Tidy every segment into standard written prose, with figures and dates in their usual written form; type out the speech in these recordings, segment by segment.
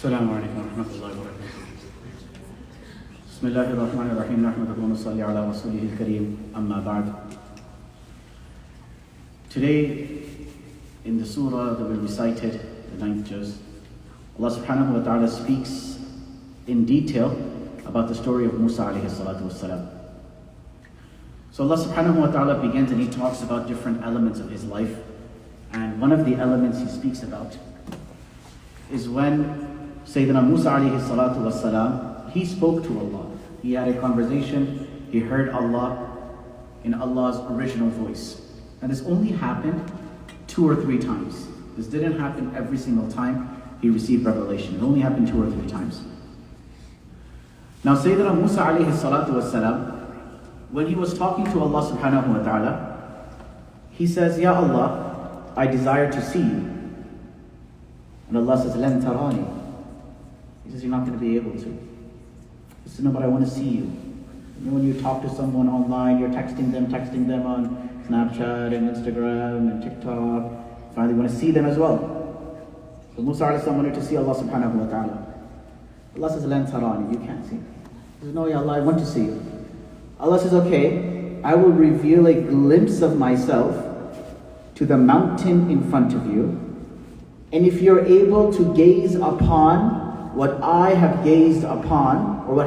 السلام عليكم ورحمة الله وبركاته. بسم الله الرحمن الرحيم. نحمده ونصلي على رسوله الكريم. أما بعد. Today, in the surah that we recited, the 9th juz, Allah subhanahu wa ta'ala speaks in detail about the story of Musa alayhi salatu wassalam. So Allah subhanahu wa ta'ala begins and he talks about different elements of his life. And one of the elements he speaks about is when Sayyidina Musa alayhi salatu wassalam, he spoke to Allah. He had a conversation, he heard Allah in Allah's original voice. And this only happened 2 or 3 times. This didn't happen every single time he received revelation. It only happened 2 or 3 times. Now Sayyidina Musa alayhi salatu wassalam, when he was talking to Allah subhanahu wa ta'ala, he says, Ya Allah, I desire to see you. And Allah says, Lan tarani. He says, you're not going to be able to. He says, no, but I want to see you. You know, when you talk to someone online, you're texting them on Snapchat and Instagram and TikTok. Finally, you want to see them as well. So Musa alayhi salam wanted to see Allah subhanahu wa ta'ala. Allah says, Lan tarani, you can't see. He says, no, Ya Allah, I want to see you. Allah says, okay, I will reveal a glimpse of myself to the mountain in front of you. And if you're able to gaze upon what I have gazed upon, or what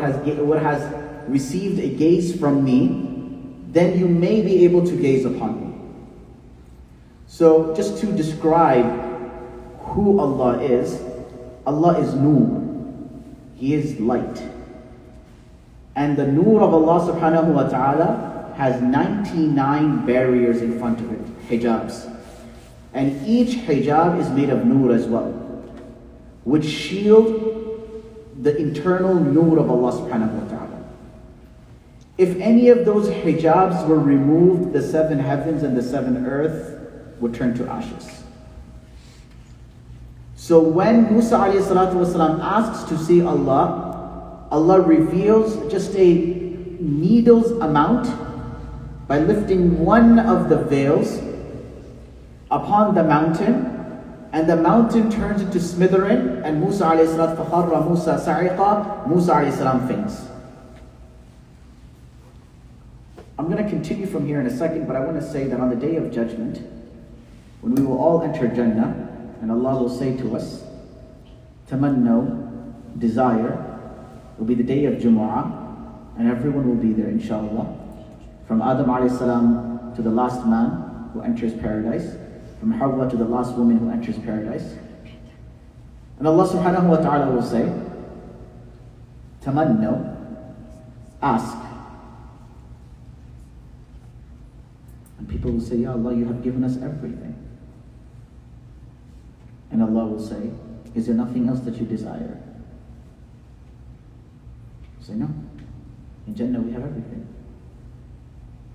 has received a gaze from me, then you may be able to gaze upon me. So just to describe who Allah is Nur. He is light. And the Nur of Allah subhanahu wa ta'ala has 99 barriers in front of it, hijabs. And each hijab is made of Nur as well, which shield the internal Nur of Allah subhanahu wa ta'ala. If any of those hijabs were removed, the 7 heavens and the 7 earth would turn to ashes. So when Musa alayhi salatu wasalam asks to see Allah, Allah reveals just a needle's amount by lifting one of the veils upon the mountain, and the mountain turns into smitherin, and Musa alayhi salam فَخَرَّ Musa sa'iqa, Musa alayhi salam faints. I'm going to continue from here in a second, but I want to say that on the day of judgment, when we will all enter Jannah, and Allah will say to us, tamannaw, desire. It will be the day of Jumu'ah, and everyone will be there, inshallah. From Adam alayhi salam to the last man who enters paradise, from Hawa to the last woman who enters paradise. And Allah subhanahu wa ta'ala will say, tamannaw, ask. And people will say, Ya Allah, you have given us everything. And Allah will say, is there nothing else that you desire? Say, no. In Jannah we have everything.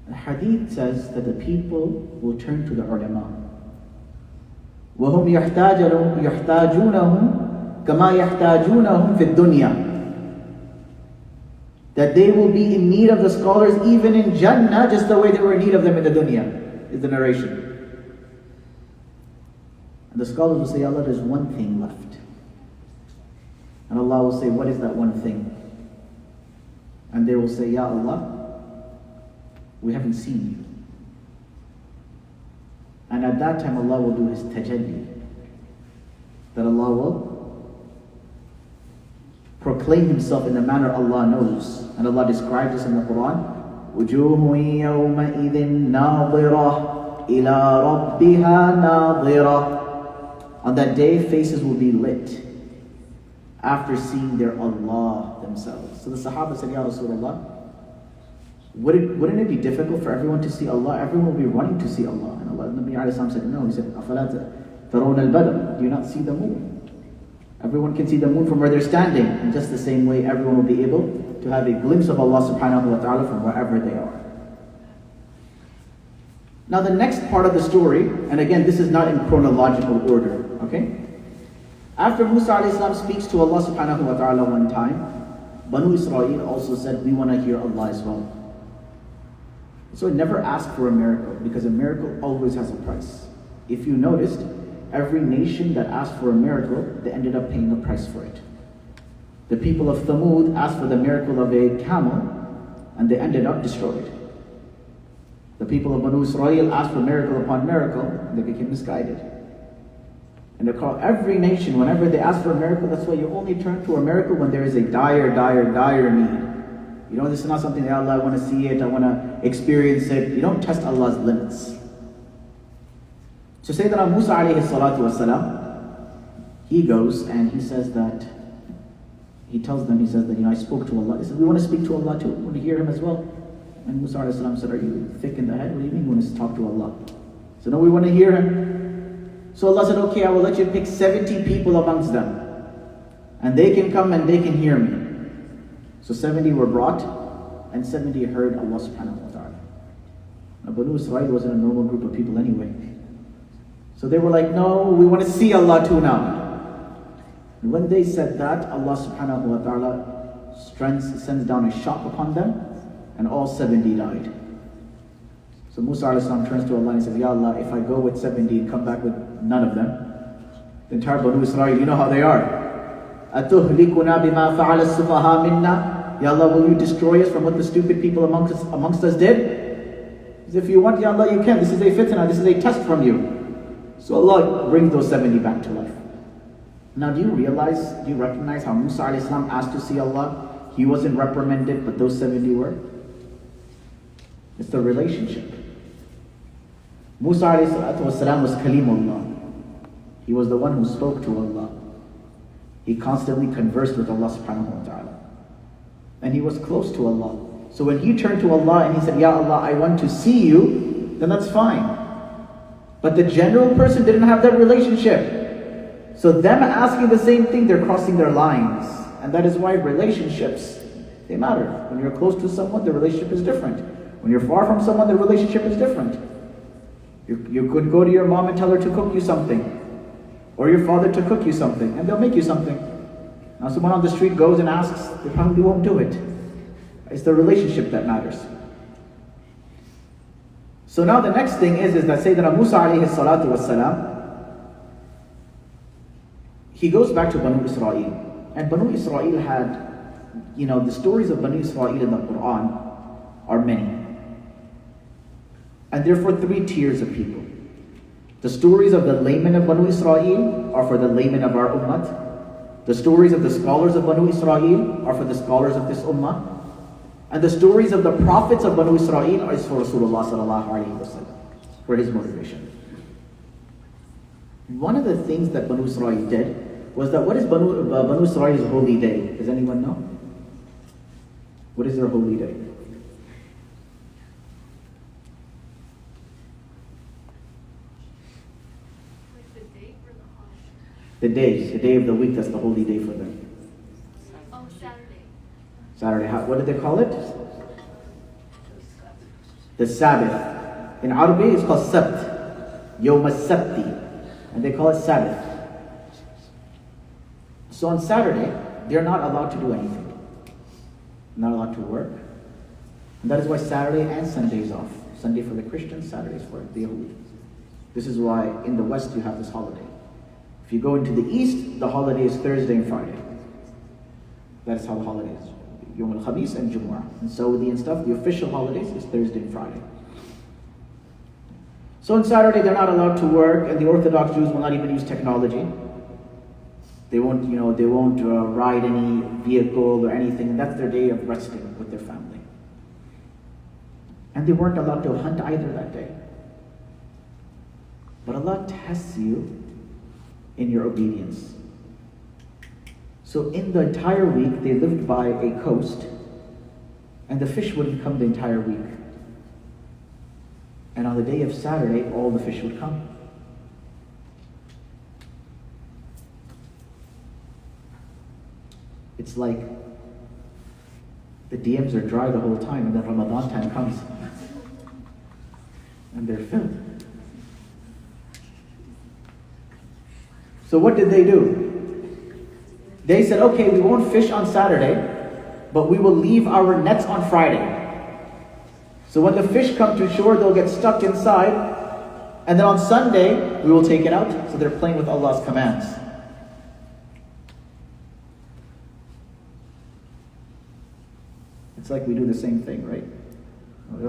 The hadith says that the people will turn to the ulama. وَهُمْ يَحْتَاجُونَهُمْ كَمَا يَحْتَاجُونَهُمْ فِي الدُّنْيَا. That they will be in need of the scholars even in Jannah, just the way they were in need of them in the dunya, is the narration. And the scholars will say, Allah, there's one thing left. And Allah will say, what is that one thing? And they will say, Ya Allah, we haven't seen you. And at that time Allah will do His tajalli. That Allah will proclaim Himself in the manner Allah knows. And Allah describes this in the Quran. وُجُوهٌ يَوْمَئِذٍ نَاظِرَةٌ إِلَىٰ رَبِّهَا نَاظِرَةٌ. On that day faces will be lit after seeing their Allah themselves. So the Sahaba said, Ya Rasulullah, wouldn't it be difficult for everyone to see Allah? Everyone will be running to see Allah. And Allah, Nabi alayhi salam said, no. He said, أَفَلَا تَرَوْنَ الْبَدْرَ. Do you not see the moon? Everyone can see the moon from where they're standing. In just the same way, everyone will be able to have a glimpse of Allah subhanahu wa ta'ala from wherever they are. Now the next part of the story, and again, this is not in chronological order, okay? After Musa alayhi salam speaks to Allah subhanahu wa ta'ala one time, Banu Israel also said, we want to hear Allah as well. So never ask for a miracle, because a miracle always has a price. If you noticed, every nation that asked for a miracle, they ended up paying a price for it. The people of Thamud asked for the miracle of a camel, and they ended up destroyed. The people of Banu Israel asked for miracle upon miracle, and they became misguided. And every nation, whenever they ask for a miracle, that's why you only turn to a miracle when there is a dire need. You know, this is not something that Allah, I want to see it, I want to experience it. You don't test Allah's limits. So Sayyidina Musa alayhi salatu wasalam, he goes and he says that, he tells them, I spoke to Allah. He says, we want to speak to Allah too. We want to hear Him as well. And Musa alayhi salam said, are you thick in the head? What do you mean you want to talk to Allah? So no, we want to hear Him. So Allah said, okay, I will let you pick 70 people amongst them. And they can come and they can hear me. So 70 were brought, and 70 heard Allah subhanahu wa ta'ala. Now Banu Israel wasn't a normal group of people anyway. So they were like, no, we want to see Allah too now. And when they said that, Allah subhanahu wa ta'ala sends down a shock upon them, and all 70 died. So Musa alayhi salam turns to Allah and says, Ya Allah, if I go with 70 and come back with none of them, the entire Banu Israel, you know how they are. أَتُهْلِكُنَا بِمَا فَعَلَ السُّفَهَا مِنَّا, Ya Allah, will you destroy us from what the stupid people amongst us did? If you want, Ya Allah, you can. This is a fitna, this is a test from you. So Allah brings those 70 back to life. Now do you recognize how Musa alayhi salam asked to see Allah? He wasn't reprimanded, but those 70 were. It's the relationship. Musa alayhi salam was Kalimullah. He was the one who spoke to Allah. He constantly conversed with Allah subhanahu wa ta'ala. And he was close to Allah. So when he turned to Allah and he said, Ya Allah, I want to see you, then that's fine. But the general person didn't have that relationship. So them asking the same thing, they're crossing their lines. And that is why relationships, they matter. When you're close to someone, the relationship is different. When you're far from someone, the relationship is different. You could go to your mom and tell her to cook you something. Or your father to cook you something, and they'll make you something. Now someone on the street goes and asks, they probably won't do it. It's the relationship that matters. So now the next thing is that Sayyidina Musa alayhi salatu wasalam, he goes back to Banu Israel. And Banu Israel had, the stories of Banu Israel in the Quran are many. And therefore 3 tiers of people. The stories of the laymen of Banu Israel are for the laymen of our ummah. The stories of the scholars of Banu Israel are for the scholars of this ummah. And the stories of the prophets of Banu Israel is for Rasulullah sallallahu alaihi wasallam, for his motivation. One of the things that Banu Israel did was that, what is Banu Israel's holy day? Does anyone know? What is their holy day? The day of the week, that's the holy day for them. Oh, Saturday. Saturday. What did they call it? The Sabbath. In Arabic, it's called Sabt. Yawm al-Sabti. And they call it Sabbath. So on Saturday, they're not allowed to do anything. Not allowed to work. And that is why Saturday and Sunday is off. Sunday for the Christians, Saturday is for the Yahudi. This is why in the West you have this holiday. If you go into the East, the holiday is Thursday and Friday. That is how the holiday is. Yom al-Khamis and Jumu'ah. And Saudi and stuff, the official holidays is Thursday and Friday. So on Saturday, they're not allowed to work, and the Orthodox Jews will not even use technology. They won't ride any vehicle or anything, and that's their day of resting with their family. And they weren't allowed to hunt either that day. But Allah tests you in your obedience. So in the entire week, they lived by a coast, and the fish wouldn't come the entire week. And on the day of Saturday, all the fish would come. It's like the DMs are dry the whole time, and then Ramadan time comes, and they're filled. So what did they do? They said, okay, we won't fish on Saturday, but we will leave our nets on Friday. So when the fish come to shore, they'll get stuck inside, and then on Sunday, we will take it out. So they're playing with Allah's commands. It's like we do the same thing, right?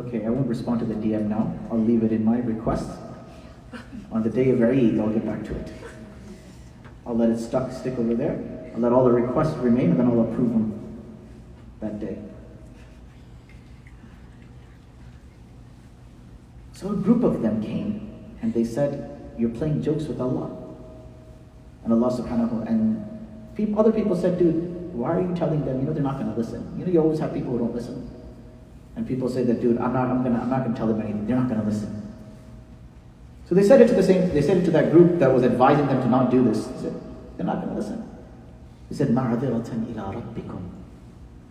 Okay, I won't respond to the DM now. I'll leave it in my request. On the day of Eid, I'll get back to it. I'll let it stick over there. I'll let all the requests remain, and then I'll approve them that day. So a group of them came, and they said, "You're playing jokes with Allah." And Allah subhanahu, and other people said, "Dude, why are you telling them? They're not going to listen. You always have people who don't listen." And people say that, "Dude, I'm not going to tell them anything. They're not going to listen." So they said it to that group that was advising them to not do this. They said, "They're not going to listen." He said, "Ma'adiratan ila rabbikum."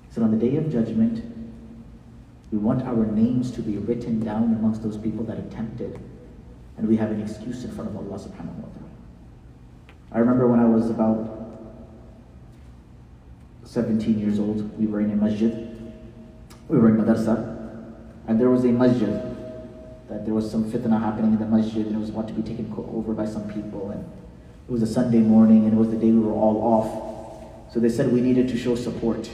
He said, on the day of judgment, we want our names to be written down amongst those people that attempted, and we have an excuse in front of Allah subhanahu wa ta'ala. I remember when I was about 17 years old, we were in a masjid. We were in madrasa, and there was a masjid that there was some fitna happening in the masjid, and it was about to be taken over by some people, and it was a Sunday morning, and it was the day we were all off. So they said we needed to show support,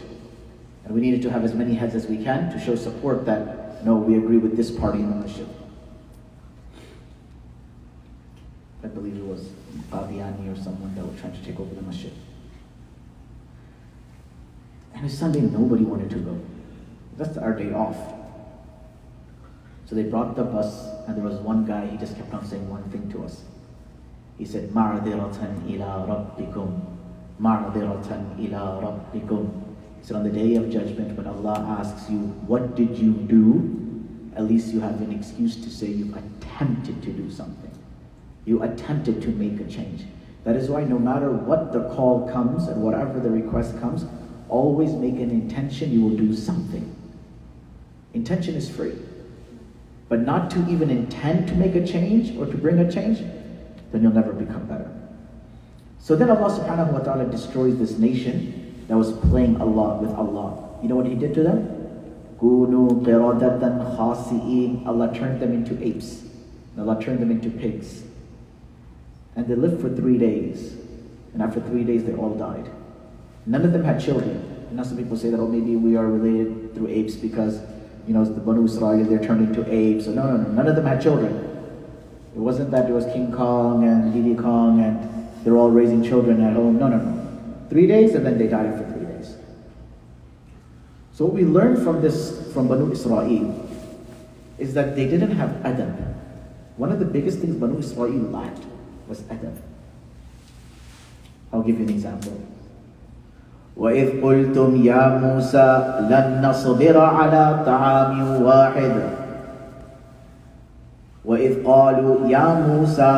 and we needed to have as many heads as we can to show support that, no, we agree with this party in the masjid. I believe it was Qadiani or someone that was trying to take over the masjid. And it was Sunday, nobody wanted to go. That's our day off. So they brought the bus, and there was one guy, he just kept on saying one thing to us. He said, "Ma'adiratan ila rabbikum, ma'adiratan ila rabbikum." He said, on the day of judgment, when Allah asks you, "What did you do?" at least you have an excuse to say you attempted to do something. You attempted to make a change. That is why no matter what the call comes and whatever the request comes, always make an intention you will do something. Intention is free. But not to even intend to make a change or to bring a change, then you'll never become better. So then Allah subhanahu wa ta'ala destroys this nation that was playing Allah with Allah. You know what He did to them? Kunu qiradatan khasi'in. Allah turned them into apes. And Allah turned them into pigs. And they lived for 3 days. And after 3 days they all died. None of them had children. And now some people say that, oh, maybe we are related through apes because, it's the Banu Israel, they're turned into apes. So no. None of them had children. It wasn't that there was King Kong and Diddy Kong and they're all raising children at home. No. 3 days and then they died after 3 days. So what we learn from Banu Israel is that they didn't have adab. One of the biggest things Banu Israel lacked was adab. I'll give you an example. وَإِذْ قُلْتُمْ يَا مُوسَى لَن نَّصْبِرَ عَلَى طَعَامٍ وَاحِدٍ وَإِذْ قَالُوا يَا مُوسَى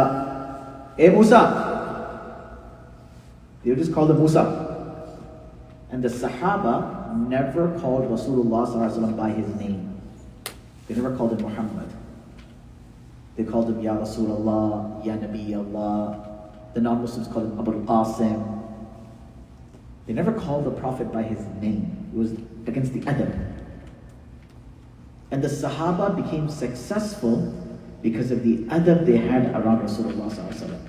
Hey Musa! They would just call him Musa. And the Sahaba never called Rasulullah ﷺ by his name. They never called him Muhammad. They called him Ya Rasulullah, Ya Nabi Allah. The non-Muslims called him Abul Qasim. They never called the Prophet by his name. It was against the adab. And the Sahaba became successful because of the adab they had around Rasulullah ﷺ.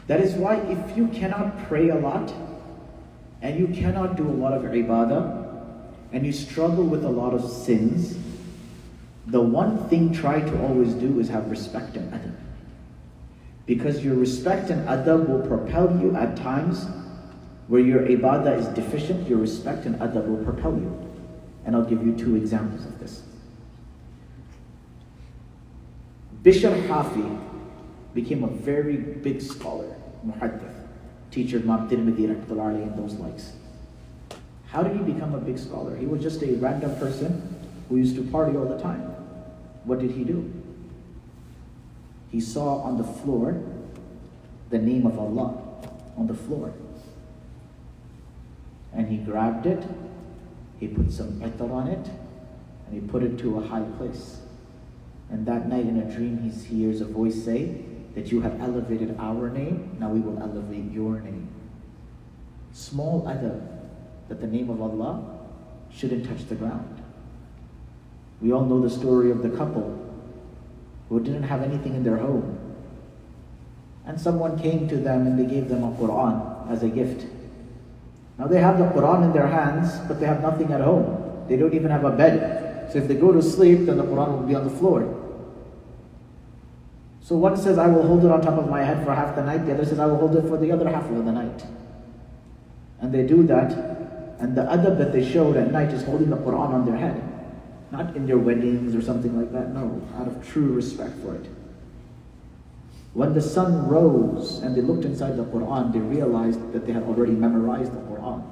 That is why if you cannot pray a lot, and you cannot do a lot of ibadah, and you struggle with a lot of sins, the one thing try to always do is have respect and adab. Because your respect and adab will propel you at times where your ibadah is deficient, your respect and adab will propel you. And I'll give you 2 examples of this. Bishr Hafi became a very big scholar, muhaddith, teacher of Imam Tirmidhi and those likes. How did he become a big scholar? He was just a random person who used to party all the time. What did he do? He saw on the floor the name of Allah on the floor. And he grabbed it, he put some itar on it, and he put it to a high place. And that night in a dream he hears a voice say that you have elevated our name, now we will elevate your name. Small adab, that the name of Allah shouldn't touch the ground. We all know the story of the couple who didn't have anything in their home. And someone came to them and they gave them a Quran as a gift. Now they have the Quran in their hands, but they have nothing at home. They don't even have a bed. So if they go to sleep, then the Quran will be on the floor. So one says, I will hold it on top of my head for half the night. The other says, I will hold it for the other half of the night. And they do that. And the adab that they showed at night is holding the Quran on their head. Not in their weddings or something like that. No, out of true respect for it. When the sun rose and they looked inside the Quran, they realized that they had already memorized the Quran.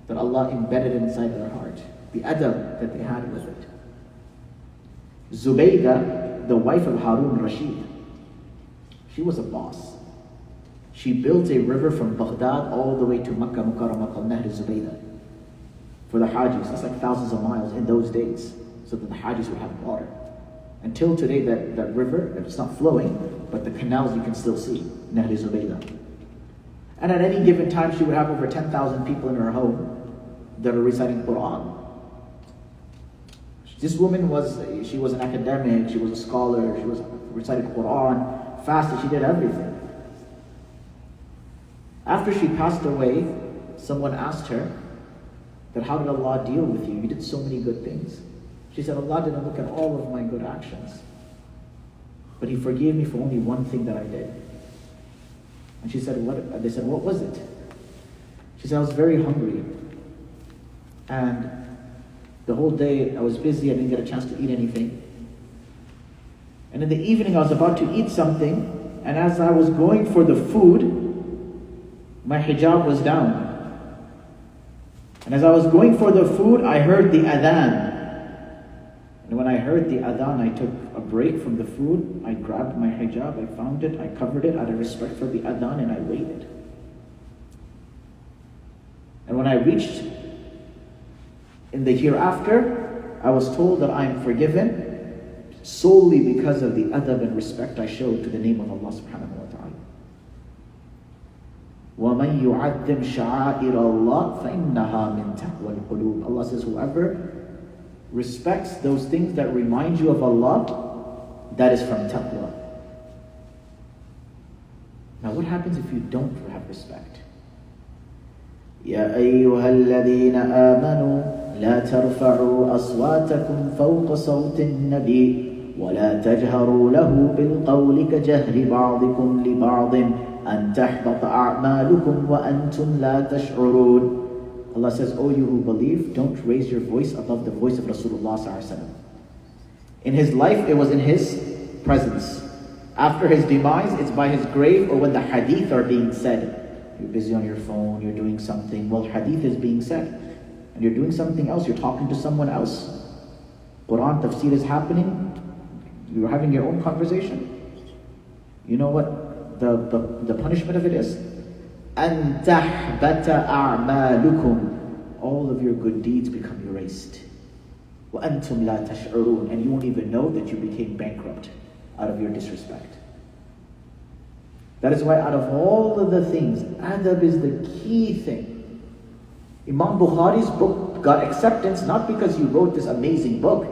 That Allah embedded it inside their heart. The adab that they had with it. Zubaydah, the wife of Harun Rashid, she was a boss. She built a river from Baghdad all the way to Makkah Mukarramah called Nahr Zubaydah for the Hajis. That's like thousands of miles in those days, so that the Hajis would have water. Until today, that river, it's not flowing, but the canals you can still see, Nahr Zubaydah. And at any given time, she would have over 10,000 people in her home that are reciting Quran. This woman she was an academic, she was a scholar, she was recited Quran, fasted, she did everything. After she passed away, someone asked her that how did Allah deal with you? You did so many good things. She said, Allah didn't look at all of my good actions, but He forgave me for only one thing that I did. And she said, what? They said, what was it? She said, I was very hungry. And the whole day I was busy, I didn't get a chance to eat anything. And in the evening I was about to eat something, and as I was going for the food, my hijab was down. And as I was going for the food, I heard the adhan. And when I heard the adhan, I took a break from the food, I grabbed my hijab, I found it, I covered it out of respect for the adhan, and I waited. And when I reached in the hereafter, I was told that I am forgiven solely because of the adab and respect I showed to the name of Allah subhanahu wa ta'ala. وَمَنْ يُعَدِّمْ شَعَائِرَ اللَّهِ فَإِنَّهَا مِنْ تَقْوَى الْقُلُوبِ. Allah says, whoever respects those things that remind you of Allah, that is from taqwa. Now what happens if you don't have respect? يَا أَيُّهَا الَّذِينَ آمَنُوا لا ترفعوا أصواتكم فوق صوت النبي ولا تجهروا له بالقول كجهر بعضكم لبعض أن تحبط أعمالكم وأنتم لا تشعرون. Allah says, O you who believe, don't raise your voice above the voice of Rasulullah sallallahu alaihi wasallam. In his life, it was in his presence. After his demise, it's by his grave or when the hadith are being said. You're busy on your phone, you're doing something. Well, hadith is being said. And you're doing something else, you're talking to someone else. Quran tafseer is happening, you're having your own conversation. You know what the punishment of it is? أَن تَحْبَتَ أَعْمَالُكُمْ. All of your good deeds become erased. وَأَنْتُمْ لَا تَشْعُرُونَ. And you won't even know that you became bankrupt out of your disrespect. That is why out of all of the things, adab is the key thing. Imam Bukhari's book got acceptance not because he wrote this amazing book.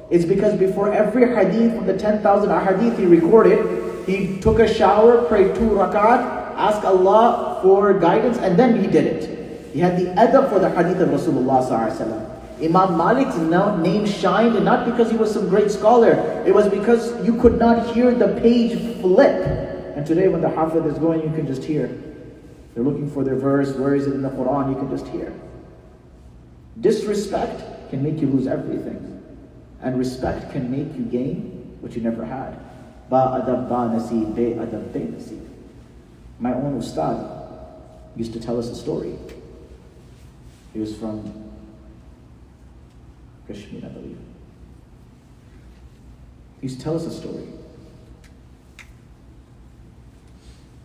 It's because before every hadith from the 10,000 ahadith he recorded, he took a shower, prayed 2 rakat, asked Allah for guidance, and then he did it. He had the adab for the hadith of Rasulullah sallallahu alaihi wasallam. Imam Malik's name shined not because he was some great scholar. It was because you could not hear the page flip. And today when the hafid is going, you can just hear. They're looking for their verse, where is it in the Quran? You can just hear. Disrespect can make you lose everything. And respect can make you gain what you never had. Ba adab ba nasib, be adab be nasib. My own ustad used to tell us a story. He was from Kashmir, I believe. He used to tell us a story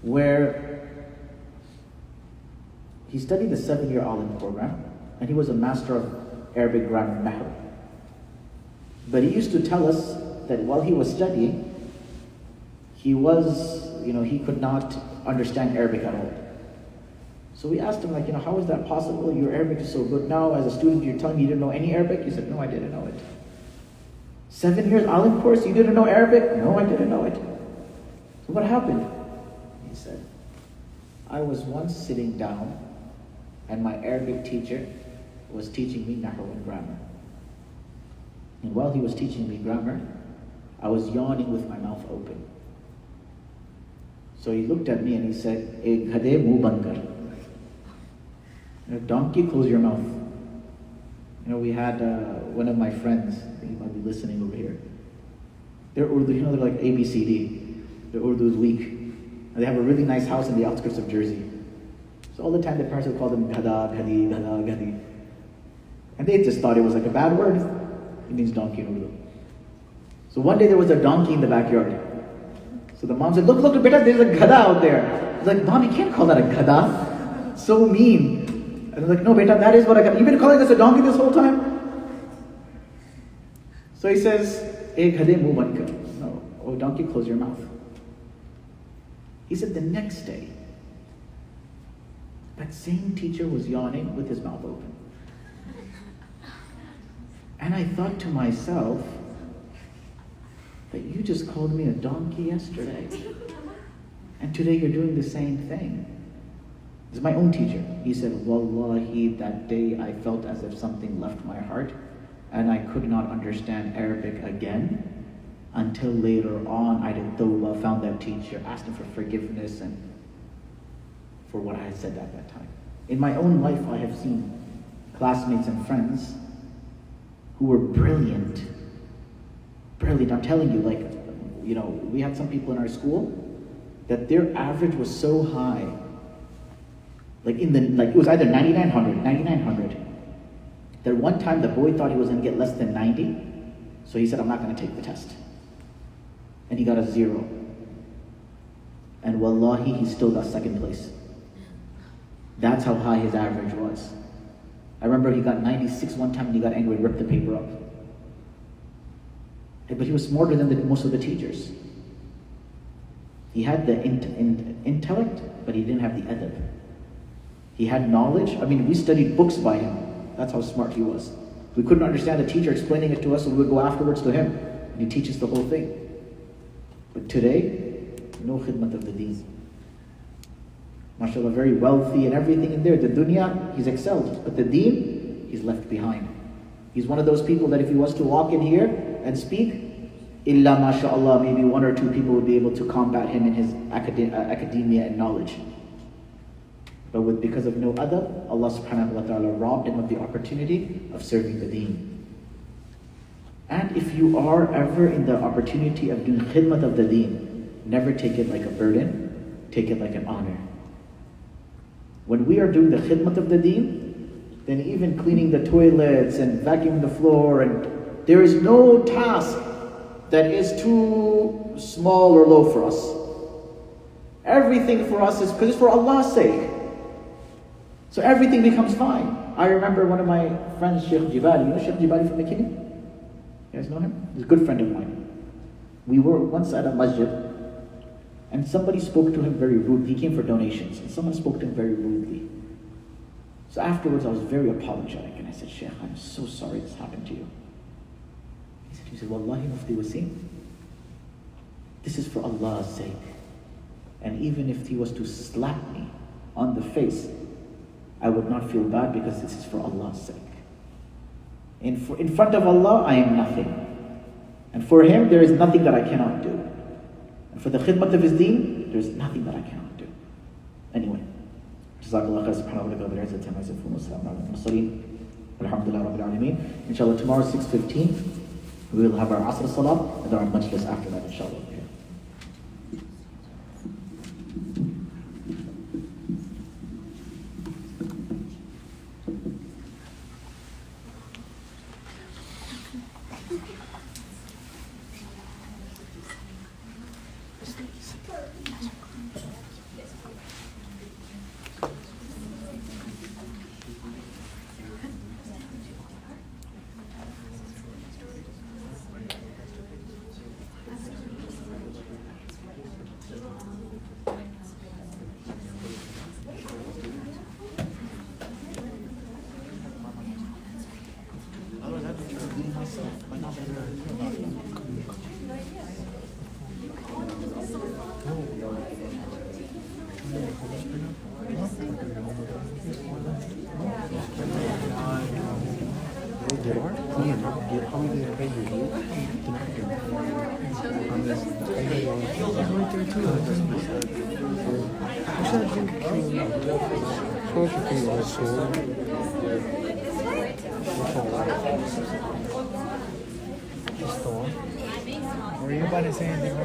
where he studied the 7-year alim program, and he was a master of Arabic grammar and nahu. But he used to tell us that while he was studying, he could not understand Arabic at all. So we asked him, how is that possible? Your Arabic is so good. Now, as a student, you're telling me you didn't know any Arabic? He said, no, I didn't know it. 7 years alim course, you didn't know Arabic? No, I didn't know it. So what happened? He said, I was once sitting down, and my Arabic teacher was teaching me Nahu and grammar. And while he was teaching me grammar, I was yawning with my mouth open. So he looked at me and he said, "Ek ghade muh band kar." Donkey, close your mouth. We had one of my friends, I think he might be listening over here. They're Urdu, they're like ABCD. Their Urdu is weak. And they have a really nice house in the outskirts of Jersey. So all the time the parents would call them Ghada, Ghadi, Ghada, Ghadi. And they just thought it was like a bad word. It means donkey in Urdu. So one day there was a donkey in the backyard. So the mom said, look, beta, there's a Ghada out there. He's like, Mom, you can't call that a Ghada. So mean. And they're like, no, beta, that is what I got. You've been calling us a donkey this whole time? So he says, Ek ghade muh band kar. No, oh donkey, close your mouth. He said the next day, that same teacher was yawning with his mouth open. And I thought to myself, that you just called me a donkey yesterday. And today you're doing the same thing. This is my own teacher. He said, Wallahi, that day I felt as if something left my heart and I could not understand Arabic again until later on I did tawbah, found that teacher, asked him for forgiveness and for what I had said at that time. In my own life, I have seen classmates and friends who were brilliant. Brilliant. I'm telling you, we had some people in our school that their average was so high. It was either 9900, that one time the boy thought he was going to get less than 90, so he said, I'm not going to take the test. And he got a 0. And wallahi, he still got second place. That's how high his average was. I remember he got 96 one time and he got angry and ripped the paper up. But he was smarter than most of the teachers. He had the intellect, but he didn't have the adab. He had knowledge. We studied books by him. That's how smart he was. We couldn't understand the teacher explaining it to us, so we would go afterwards to him, and he teaches the whole thing. But today, no khidmat of the deen. MashaAllah, very wealthy and everything in there. The dunya, he's excelled. But the deen, he's left behind. He's one of those people that if he was to walk in here and speak, illa mashallah, maybe 1 or 2 people would be able to combat him in his academia and knowledge. But because of no adab, Allah subhanahu wa ta'ala robbed him of the opportunity of serving the deen. And if you are ever in the opportunity of doing khidmat of the deen, never take it like a burden, take it like an honor. When we are doing the khidmat of the deen, then even cleaning the toilets and vacuuming the floor, and there is no task that is too small or low for us. Everything for us is because it's for Allah's sake. So everything becomes fine. I remember one of my friends, Sheikh Jibali. You know Sheikh Jibali from McKinney? You guys know him? He's a good friend of mine. We were once at a masjid, and somebody spoke to him very rudely. He came for donations, and someone spoke to him very rudely. So afterwards, I was very apologetic, and I said, Sheikh, I'm so sorry this happened to you. He said, Wallahi, Mufti Wasim, this is for Allah's sake. And even if he was to slap me on the face, I would not feel bad because this is for Allah's sake. In front of Allah, I am nothing. And for him, there is nothing that I cannot do. And for the khidmat of his deen, there is nothing that I cannot do. Anyway, Jazakallah khair, subhanahu wa ta'ala, alhamdulillah rabbil alameen. Inshallah, tomorrow 6:15, we will have our Asr Salah and our majlis after that, inshallah. there are clean. How are they pay you? Right there too. How should I do? How should I do this? Were you about to say anything?